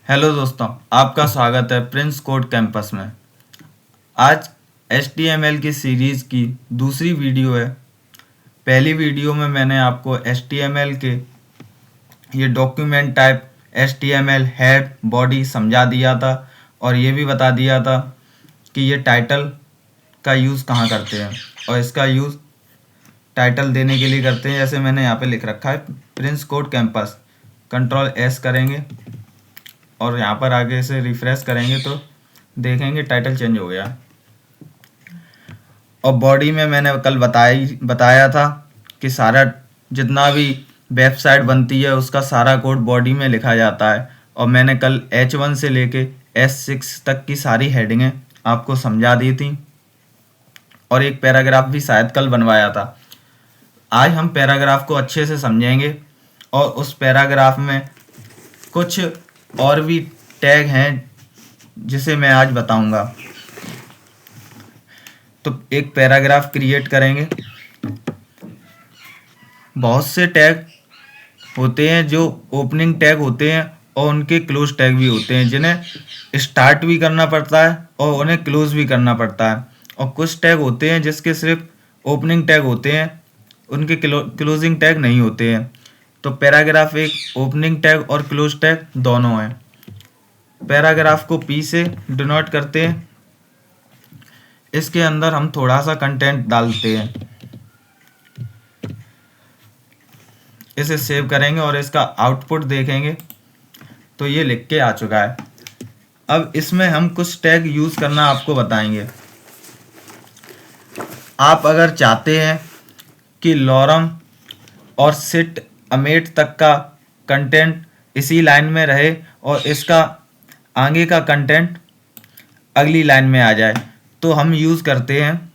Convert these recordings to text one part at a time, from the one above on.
Hello दोस्तों, आपका स्वागत है प्रिंस कोड कैंपस में। आज HTML की सीरीज़ की दूसरी वीडियो है। पहली वीडियो में मैंने आपको HTML के ये document type HTML head body समझा दिया था और ये भी बता दिया था कि ये टाइटल का यूज़ कहाँ करते हैं और इसका यूज़ टाइटल देने के लिए करते हैं। जैसे मैंने यहाँ पे लिख रखा है प्रिंस कोड कैंपस, Ctrl+S करेंगे और यहाँ पर आगे से रिफ्रेश करेंगे तो देखेंगे टाइटल चेंज हो गया। और बॉडी में मैंने कल बताया था कि सारा जितना भी वेबसाइट बनती है उसका सारा कोड बॉडी में लिखा जाता है। और मैंने कल H1 से लेके S6 तक की सारी हेडिंगें आपको समझा दी थी और एक पैराग्राफ भी शायद कल बनवाया था। आज हम पैराग्राफ को अच्छे से समझेंगे और उस पैराग्राफ में कुछ और भी टैग हैं जिसे मैं आज बताऊंगा। तो एक पैराग्राफ क्रिएट करेंगे। बहुत से टैग होते हैं जो ओपनिंग टैग होते हैं और उनके क्लोज टैग भी होते हैं जिन्हें स्टार्ट भी करना पड़ता है और उन्हें क्लोज भी करना पड़ता है। और कुछ टैग होते हैं जिसके सिर्फ ओपनिंग टैग होते हैं, उनके क्लोजिंग टैग नहीं होते हैं। तो पैराग्राफ एक ओपनिंग टैग और क्लोज टैग दोनों हैं। पैराग्राफ को P से डिनोट करते हैं। इसके अंदर हम थोड़ा सा कंटेंट डालते हैं। इसे सेव करेंगे और इसका आउटपुट देखेंगे तो ये लिख के आ चुका है। अब इसमें हम कुछ टैग यूज़ करना आपको बताएंगे। आप अगर चाहते हैं कि लॉरम और सिट अमेट तक का कंटेंट इसी लाइन में रहे और इसका आगे का कंटेंट अगली लाइन में आ जाए तो हम यूज़ करते हैं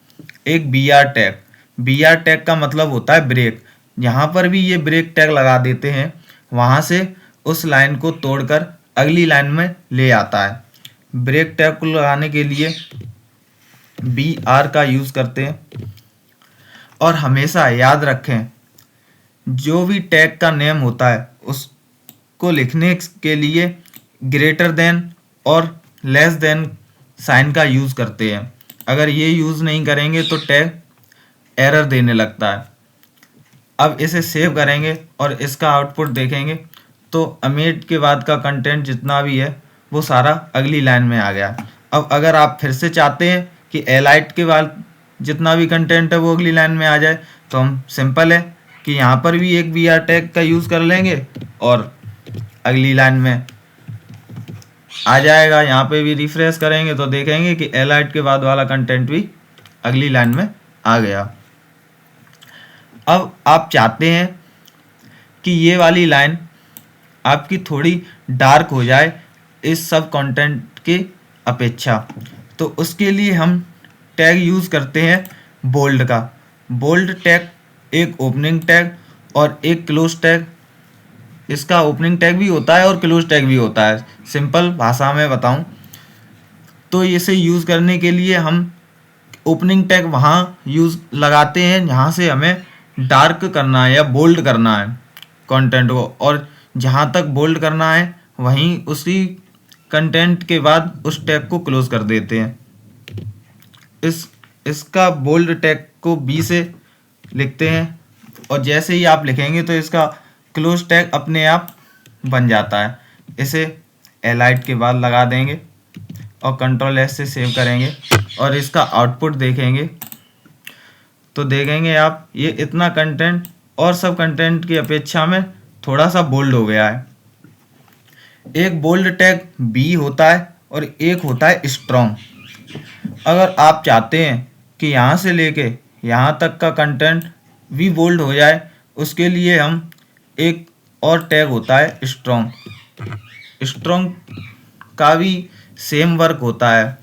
एक BR टैग। BR टैग का मतलब होता है ब्रेक। यहाँ पर भी ये ब्रेक टैग लगा देते हैं, वहाँ से उस लाइन को तोड़कर अगली लाइन में ले आता है। ब्रेक टैग को लगाने के लिए BR का यूज़ करते हैं। और हमेशा याद रखें, जो भी टैग का नेम होता है उसको लिखने के लिए ग्रेटर देन और लेस देन साइन का यूज़ करते हैं। अगर ये यूज़ नहीं करेंगे तो टैग एरर देने लगता है। अब इसे सेव करेंगे और इसका आउटपुट देखेंगे तो अमेट के बाद का कंटेंट जितना भी है वो सारा अगली लाइन में आ गया। अब अगर आप फिर से चाहते हैं कि एलाइट के बाद जितना भी कंटेंट है वो अगली लाइन में आ जाए तो हम सिंपल है कि यहाँ पर भी एक BR टैग का यूज़ कर लेंगे और अगली लाइन में आ जाएगा। यहाँ पे भी रिफ्रेश करेंगे तो देखेंगे कि एलाइट के बाद वाला कंटेंट भी अगली लाइन में आ गया। अब आप चाहते हैं कि ये वाली लाइन आपकी थोड़ी डार्क हो जाए इस सब कंटेंट की अपेक्षा, तो उसके लिए हम टैग यूज़ करते हैं बोल्ड का। बोल्ड टैग एक ओपनिंग टैग और एक क्लोज टैग। इसका ओपनिंग टैग भी होता है और क्लोज टैग भी होता है। सिंपल भाषा में बताऊं तो इसे यूज़ करने के लिए हम ओपनिंग टैग वहाँ यूज़ लगाते हैं जहाँ से हमें डार्क करना है या बोल्ड करना है कंटेंट को, और जहाँ तक बोल्ड करना है वहीं उसी कंटेंट के बाद उस टैग को क्लोज कर देते हैं। इसका बोल्ड टैग को B से लिखते हैं और जैसे ही आप लिखेंगे तो इसका क्लोज टैग अपने आप बन जाता है। इसे एलाइट के बाद लगा देंगे और Ctrl+S से सेव करेंगे और इसका आउटपुट देखेंगे तो देखेंगे आप ये इतना कंटेंट और सब कंटेंट की अपेक्षा में थोड़ा सा बोल्ड हो गया है। एक बोल्ड टैग B होता है और एक होता है स्ट्रॉन्ग। अगर आप चाहते हैं कि यहाँ से लेके यहाँ तक का कंटेंट भी बोल्ड हो जाए उसके लिए हम एक और टैग होता है स्ट्रॉन्ग। स्ट्रॉन्ग का भी सेम वर्क होता है,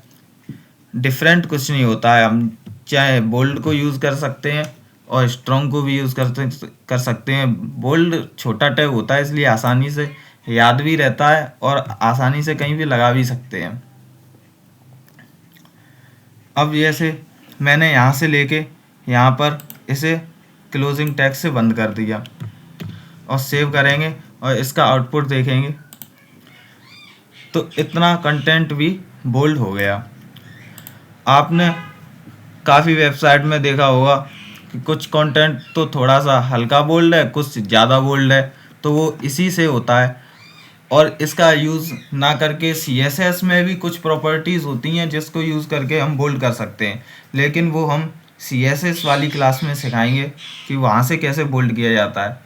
डिफरेंट कुछ नहीं होता है। हम चाहे बोल्ड को यूज़ कर सकते हैं और स्ट्रॉन्ग को भी यूज़ कर सकते हैं। बोल्ड छोटा टैग होता है इसलिए आसानी से याद भी रहता है और आसानी से कहीं भी लगा भी सकते हैं। अब जैसे मैंने यहाँ से लेके यहाँ पर इसे क्लोजिंग टैग से बंद कर दिया और सेव करेंगे और इसका आउटपुट देखेंगे तो इतना कंटेंट भी बोल्ड हो गया। आपने काफ़ी वेबसाइट में देखा होगा कि कुछ कंटेंट तो थोड़ा सा हल्का बोल्ड है, कुछ ज़्यादा बोल्ड है, तो वो इसी से होता है। और इसका यूज़ ना करके CSS में भी कुछ प्रॉपर्टीज़ होती हैं जिसको यूज़ करके हम बोल्ड कर सकते हैं, लेकिन वो हम CSS वाली क्लास में सिखाएंगे कि वहाँ से कैसे बोल्ड किया जाता है।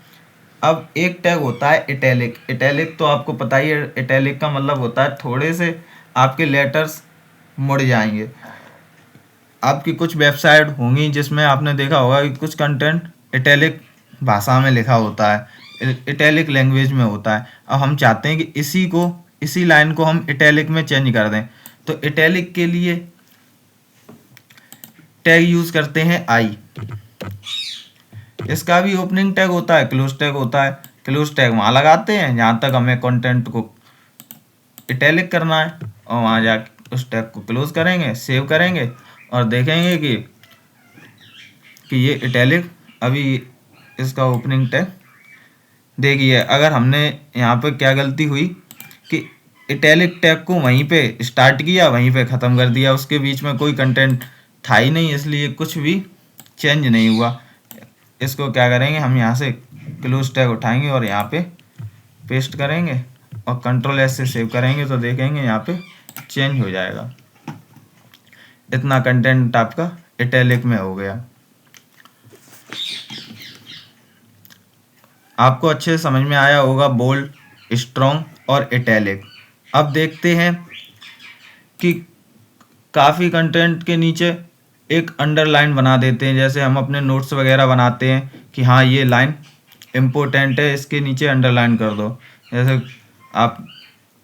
अब एक टैग होता है इटैलिक। इटैलिक तो आपको पता ही है, इटैलिक का मतलब होता है थोड़े से आपके लेटर्स मुड़ जाएंगे। आपकी कुछ वेबसाइट होंगी जिसमें आपने देखा होगा कि कुछ कंटेंट इटैलिक भाषा में लिखा होता है, इटैलिक लैंग्वेज में होता है। अब हम चाहते हैं कि इसी लाइन को हम इटैलिक में चेंज कर दें, तो इटैलिक के लिए टैग यूज़ करते हैं आई। इसका भी ओपनिंग टैग होता है, क्लोज टैग होता है। क्लोज टैग वहाँ लगाते हैं जहाँ तक हमें कंटेंट को इटैलिक करना है, और वहाँ जाके उस टैग को क्लोज करेंगे, सेव करेंगे और देखेंगे कि ये इटैलिक अभी इसका ओपनिंग टैग। देखिए अगर हमने यहाँ पे क्या गलती हुई कि इटैलिक टैग को वहीं पे स्टार्ट किया, वहीं पे ख़त्म कर दिया, उसके बीच में कोई कंटेंट था ही नहीं, इसलिए कुछ भी चेंज नहीं हुआ। इसको क्या करेंगे, हम यहाँ से क्लोज टैग उठाएंगे और यहाँ पे पेस्ट करेंगे और Ctrl+S से सेव करेंगे, तो देखेंगे यहाँ पे चेंज हो जाएगा। इतना कंटेंट आपका इटैलिक में हो गया। आपको अच्छे से समझ में आया होगा बोल्ड, स्ट्रॉन्ग और इटैलिक। अब देखते हैं कि काफ़ी कंटेंट के नीचे एक अंडरलाइन बना देते हैं, जैसे हम अपने नोट्स वगैरह बनाते हैं कि हाँ ये लाइन इम्पोर्टेंट है, इसके नीचे अंडरलाइन कर दो। जैसे आप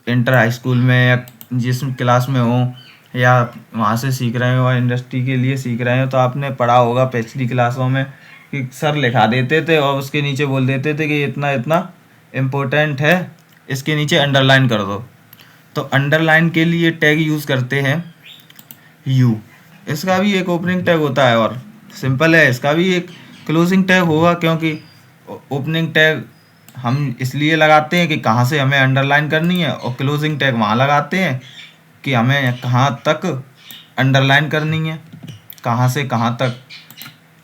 इंटर हाई स्कूल में या जिस क्लास में हो या वहाँ से सीख रहे हो, इंडस्ट्री के लिए सीख रहे हो, तो आपने पढ़ा होगा पिछली क्लासों में कि सर लिखा देते थे और उसके नीचे बोल देते थे कि इतना इतना इम्पोर्टेंट है, इसके नीचे अंडरलाइन कर दो। तो अंडरलाइन के लिए टैग यूज़ करते हैं यू। इसका भी एक ओपनिंग टैग होता है और सिंपल है, इसका भी एक क्लोजिंग टैग होगा, क्योंकि ओपनिंग टैग हम इसलिए लगाते हैं कि कहाँ से हमें अंडरलाइन करनी है, और क्लोजिंग टैग वहाँ लगाते हैं कि हमें कहाँ तक अंडरलाइन करनी है, कहाँ से कहाँ तक,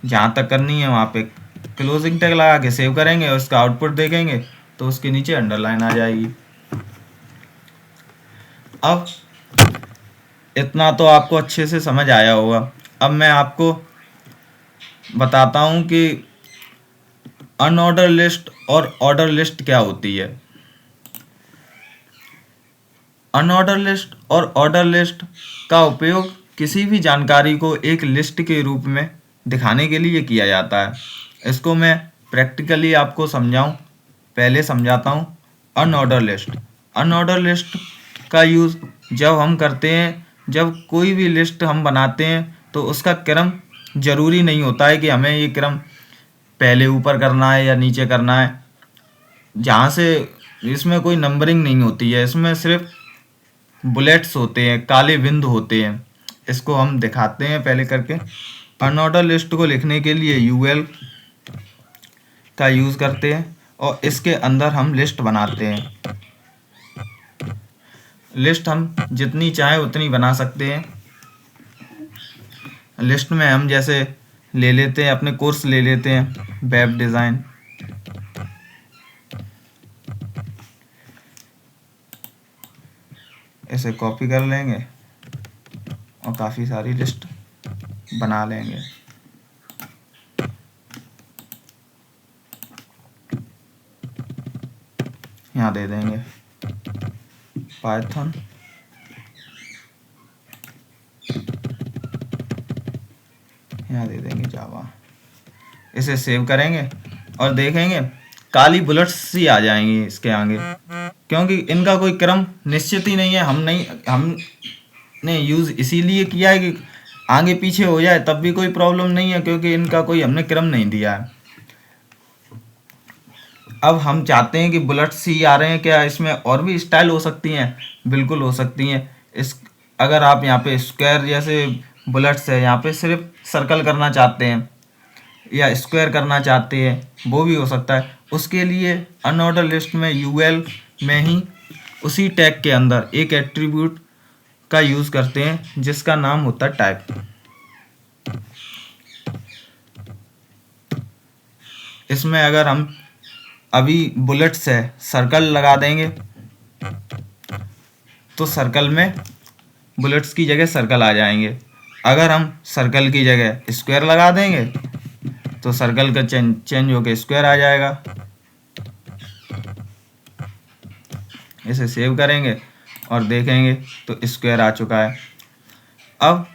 जहाँ तक करनी है वहाँ पे क्लोजिंग टैग लगा के सेव करेंगे और उसका आउटपुट देखेंगे तो उसके नीचे अंडरलाइन आ जाएगी। अब इतना तो आपको अच्छे से समझ आया होगा। अब मैं आपको बताता हूँ कि अनऑर्डर लिस्ट और ऑर्डर लिस्ट क्या होती है। अनऑर्डर लिस्ट और ऑर्डर लिस्ट का उपयोग किसी भी जानकारी को एक लिस्ट के रूप में दिखाने के लिए किया जाता है। इसको मैं प्रैक्टिकली आपको पहले समझाता हूँ। अनऑर्डर लिस्ट का यूज़ जब हम करते हैं, जब कोई भी लिस्ट हम बनाते हैं तो उसका क्रम ज़रूरी नहीं होता है कि हमें ये क्रम पहले ऊपर करना है या नीचे करना है। जहाँ से इसमें कोई नंबरिंग नहीं होती है, इसमें सिर्फ बुलेट्स होते हैं, काले बिंदु होते हैं। इसको हम दिखाते हैं पहले करके। अनऑर्डर लिस्ट को लिखने के लिए UL का यूज़ करते हैं और इसके अंदर हम लिस्ट बनाते हैं। लिस्ट हम जितनी चाहें उतनी बना सकते हैं। लिस्ट में हम जैसे ले लेते हैं, अपने कोर्स ले लेते हैं वेब डिज़ाइन, इसे कॉपी कर लेंगे और काफ़ी सारी लिस्ट बना लेंगे। यहाँ दे देंगे पाइथन, यहाँ दे देंगे जावा। इसे सेव करेंगे और देखेंगे काली बुलेट्स सी आ जाएंगी इसके आगे, क्योंकि इनका कोई क्रम निश्चित ही नहीं है। हमने यूज़ इसीलिए किया है कि आगे पीछे हो जाए तब भी कोई प्रॉब्लम नहीं है, क्योंकि इनका कोई हमने क्रम नहीं दिया है। अब हम चाहते हैं कि बुलेट्स सी आ रहे हैं, क्या इसमें और भी स्टाइल हो सकती हैं? बिल्कुल हो सकती हैं। अगर आप यहाँ पे स्क्वायर जैसे बुलेट्स है, यहाँ पे सिर्फ सर्कल करना चाहते हैं या स्क्वायर करना चाहते हैं, वो भी हो सकता है। उसके लिए अनऑर्डर लिस्ट में UL में ही उसी टैग के अंदर एक एट्रीब्यूट का यूज़ करते हैं जिसका नाम होता है टाइप। इसमें अगर हम अभी बुलेट्स है सर्कल लगा देंगे तो सर्कल में बुलेट्स की जगह सर्कल आ जाएंगे। अगर हम सर्कल की जगह स्क्वायर लगा देंगे तो सर्कल का चेंज होकर स्क्वायर आ जाएगा। इसे सेव करेंगे और देखेंगे तो स्क्वायर आ चुका है। अब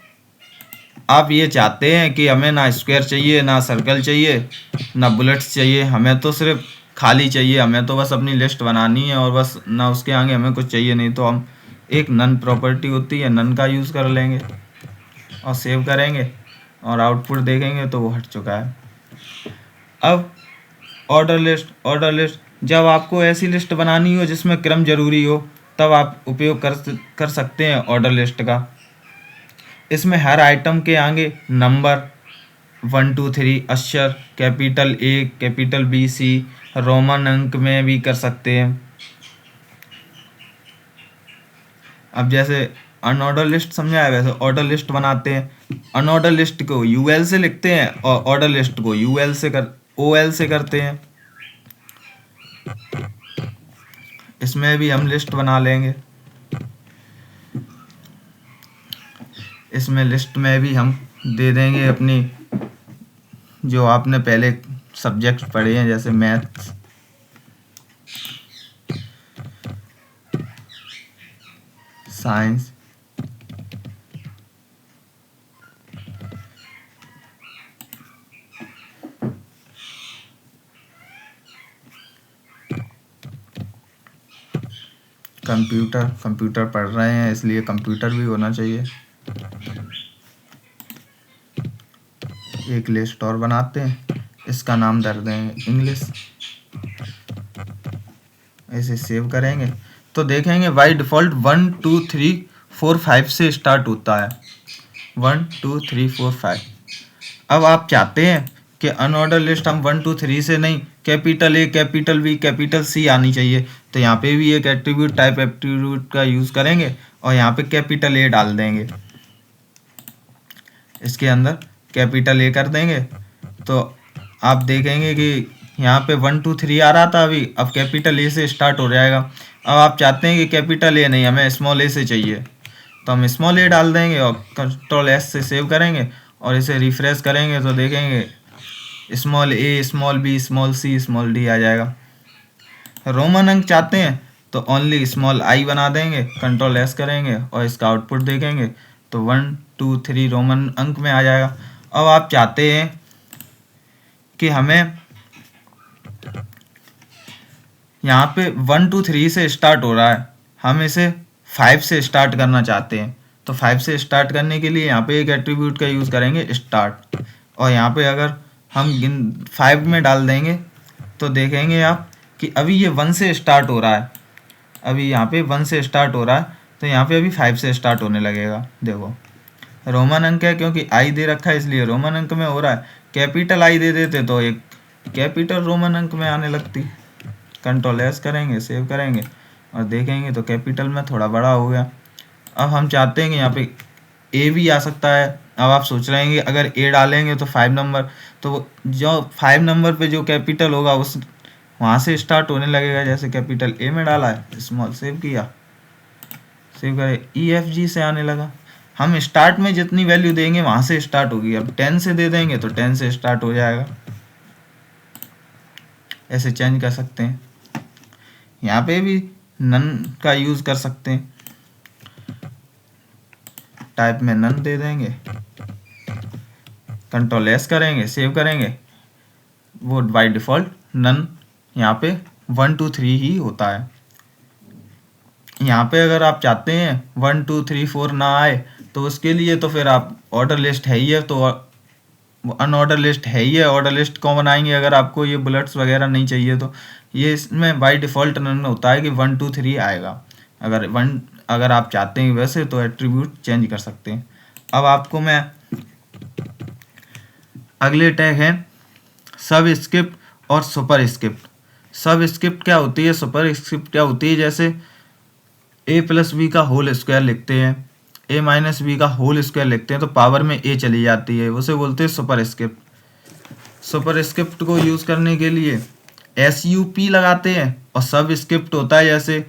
आप ये चाहते हैं कि हमें ना स्क्वायर चाहिए, ना सर्कल चाहिए, ना बुलेट्स चाहिए, हमें तो सिर्फ खाली चाहिए, हमें तो बस अपनी लिस्ट बनानी है और बस ना उसके आगे हमें कुछ चाहिए नहीं। तो हम एक नन प्रॉपर्टी होती है नन का यूज़ कर लेंगे और सेव करेंगे और आउटपुट देखेंगे तो वो हट चुका है। अब ऑर्डर लिस्ट जब आपको ऐसी लिस्ट बनानी हो जिसमें क्रम जरूरी हो तब आप उपयोग कर सकते हैं ऑर्डर लिस्ट का। इसमें हर आइटम के आगे नंबर 1 2 3 अक्षर capital A capital B C Roman अंक में भी कर सकते हैं। अब जैसे अनऑर्डर लिस्ट समझा है वैसे ऑर्डर लिस्ट बनाते हैं। अनऑर्डर लिस्ट को UL से लिखते हैं और ऑर्डर लिस्ट को OL से करते हैं। इसमें भी हम लिस्ट बना लेंगे। इसमें लिस्ट में भी हम दे देंगे अपनी जो आपने पहले सब्जेक्ट पढ़े हैं जैसे मैथ्स, साइंस, कंप्यूटर पढ़ रहे हैं इसलिए कंप्यूटर भी होना चाहिए। एक लिस्ट और बनाते हैं, इसका नाम दे देंगे इंग्लिश। ऐसे सेव करेंगे तो देखेंगे बाई डिफ़ॉल्ट 1 2 3 4 5 से स्टार्ट होता है। 1 2 3 4 5। अब आप चाहते हैं कि अनऑर्डर लिस्ट हम 1 2 3 से नहीं capital A capital B capital C आनी चाहिए, तो यहाँ पे भी एक एट्रीब्यूट टाइप एट्रीब्यूट का यूज़ करेंगे और यहाँ पे कैपिटल A डाल देंगे। इसके अंदर कैपिटल A कर देंगे तो आप देखेंगे कि यहाँ पे 1 2 3 आ रहा था अभी, अब कैपिटल A से स्टार्ट हो जाएगा। अब आप चाहते हैं कि कैपिटल A नहीं हमें स्मॉल a से चाहिए तो हम स्मॉल a डाल देंगे और कंट्रोल S से सेव करेंगे और इसे रिफ्रेश करेंगे तो देखेंगे small a small b small c small d आ जाएगा। रोमन अंक चाहते हैं तो ओनली स्मॉल I बना देंगे, कंट्रोल S करेंगे और इसका आउटपुट देखेंगे तो 1 2 3 रोमन अंक में आ जाएगा। अब आप चाहते हैं कि हमें यहाँ पे 1 2 3 से स्टार्ट हो रहा है, हम इसे 5 से स्टार्ट करना चाहते हैं तो 5 से स्टार्ट करने के लिए यहाँ पे एक एट्रीब्यूट का यूज़ करेंगे स्टार्ट, और यहाँ पे अगर हम 5 में डाल देंगे तो देखेंगे आप कि अभी ये 1 से स्टार्ट हो रहा है। अभी यहाँ पे 1 से स्टार्ट हो रहा है तो यहाँ पे अभी 5 से स्टार्ट होने लगेगा। देखो रोमन अंक है क्योंकि आई दे रखा है इसलिए रोमन अंक में हो रहा है। कैपिटल आई दे देते तो एक कैपिटल रोमन अंक में आने लगती। कंट्रोल S करेंगे, सेव करेंगे और देखेंगे तो कैपिटल में थोड़ा बड़ा हो गया। अब हम चाहते हैं कि यहाँ पे A भी आ सकता है। अब आप सोच रहे हैं कि अगर A डालेंगे तो 5 नंबर, तो जो 5 नंबर पे जो कैपिटल होगा उस वहाँ से स्टार्ट होने लगेगा। जैसे कैपिटल A में डाला है, स्मॉल सेव किया, सेव करे EFG से आने लगा। हम स्टार्ट में जितनी वैल्यू देंगे वहाँ से स्टार्ट होगी। अब 10 से दे देंगे तो 10 से स्टार्ट हो जाएगा। ऐसे चेंज कर सकते हैं। यहाँ पे भी नन का यूज़ कर सकते हैं, टाइप में नन दे देंगे, कंट्रोल S करेंगे, सेव करेंगे, वो बाय डिफ़ॉल्ट नन यहाँ पे 1 2 3 ही होता है। यहाँ पे अगर आप चाहते हैं 1 2 3 4 ना आए तो उसके लिए तो फिर आप ऑर्डर लिस्ट है ही है तो अनऑर्डर लिस्ट है ही है। ऑर्डर लिस्ट कौन बनाएंगे अगर आपको ये बुलेट्स वगैरह नहीं चाहिए तो ये इसमें बाय डिफ़ॉल्ट नन होता है कि 1 2 3 आएगा। अगर आप चाहते हैं वैसे तो एट्रीब्यूट चेंज कर सकते हैं। अब आपको मैं अगले टैग हैं सब स्क्रिप्ट और सुपर स्क्रिप्ट। सब स्क्रिप्ट क्या होती है, सुपर स्क्रिप्ट क्या होती है। जैसे ए प्लस बी का होल स्क्वायर लिखते हैं, ए माइनस बी का होल स्क्वायर लिखते हैं तो पावर में ए चली जाती है, उसे बोलते हैं सुपरस्क्रिप्ट। सुपरस्क्रिप्ट को यूज़ करने के लिए SUP लगाते हैं, और सब स्क्रिप्ट होता है जैसे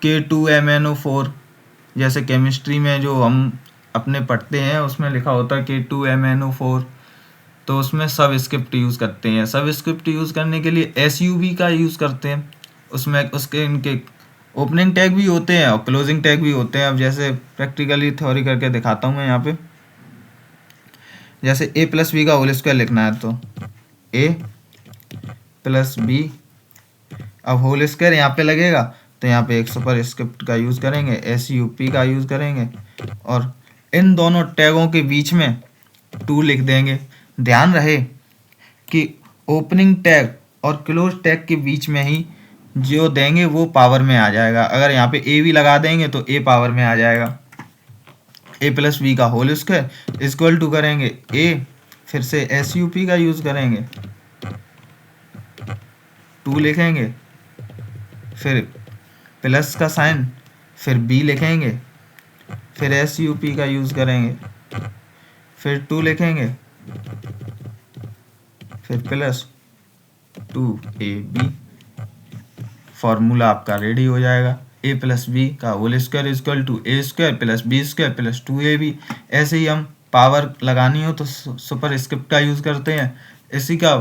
K2MnO4, जैसे केमिस्ट्री में जो हम अपने पढ़ते हैं उसमें लिखा होता है K2MnO4, तो उसमें सब स्क्रिप्ट यूज़ करते हैं। सब स्क्रिप्ट यूज़ करने के लिए SUB का यूज़ करते हैं, उसमें उसके इनके ओपनिंग टैग भी होते हैं और क्लोजिंग टैग भी होते हैं। अब जैसे प्रैक्टिकली थ्योरी करके दिखाता हूँ मैं यहाँ पे। जैसे ए प्लस बी का होल स्क्वायर लिखना है तो ए प्लस बी, अब होल स्क्वायर यहाँ पे लगेगा तो यहाँ पे एक सुपर स्क्रिप्ट का यूज़ करेंगे, SUP का यूज़ करेंगे, और इन दोनों टैगों के बीच में 2 लिख देंगे। ध्यान रहे कि ओपनिंग टैग और क्लोज टैग के बीच में ही जो देंगे वो पावर में आ जाएगा। अगर यहाँ पे ए भी लगा देंगे तो ए पावर में आ जाएगा। ए प्लस बी का होल स्क्वायर इक्वल टू करेंगे ए, फिर से SUP का यूज़ करेंगे, 2 लिखेंगे, फिर प्लस का साइन, फिर बी लिखेंगे, फिर SUP का यूज़ करेंगे, फिर 2 लिखेंगे, फिर प्लस 2AB। फार्मूला आपका रेडी हो जाएगा। ए प्लस बी का whole square equal to A square plus B square plus 2AB। ऐसे ही हम पावर लगानी हो तो सुपर स्क्रिप्ट का यूज़ करते हैं। इसी का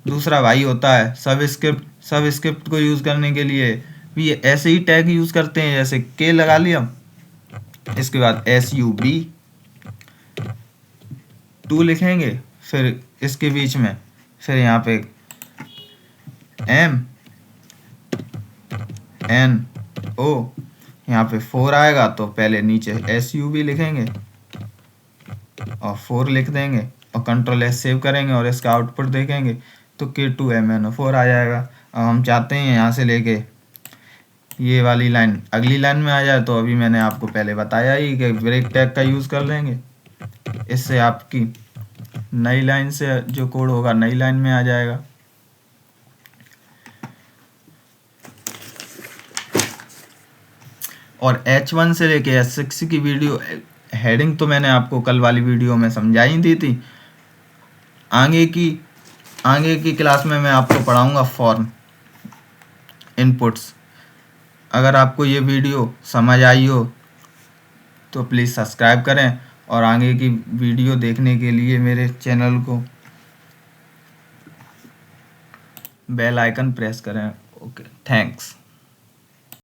दूसरा भाई होता है सब स्क्रिप्ट। सब स्क्रिप्ट को यूज़ करने के लिए भी ऐसे ही टैग यूज़ करते हैं, जैसे के लगा लिया, इसके बाद SUB 2 लिखेंगे, फिर इसके बीच में फिर यहाँ पे MnO, यहाँ पे 4 आएगा तो पहले नीचे SUB लिखेंगे और 4 लिख देंगे और Ctrl+S सेव करेंगे और इसका आउटपुट देखेंगे तो K2MnO4 आ जाएगा। अब हम चाहते हैं यहाँ से लेके ये वाली लाइन अगली लाइन में आ जाए, तो अभी मैंने आपको पहले बताया ही कि ब्रेक टैग का यूज़ कर लेंगे, इससे आपकी नई लाइन से जो कोड होगा नई लाइन में आ जाएगा। और H1 से लेके H6 की वीडियो हेडिंग तो मैंने आपको कल वाली वीडियो में समझा ही दी थी। आगे की क्लास में मैं आपको पढ़ाऊंगा फॉर्म इनपुट्स। अगर आपको ये वीडियो समझ आई हो तो प्लीज़ सब्सक्राइब करें और आगे की वीडियो देखने के लिए मेरे चैनल को बेल आइकन प्रेस करें। Okay, thanks.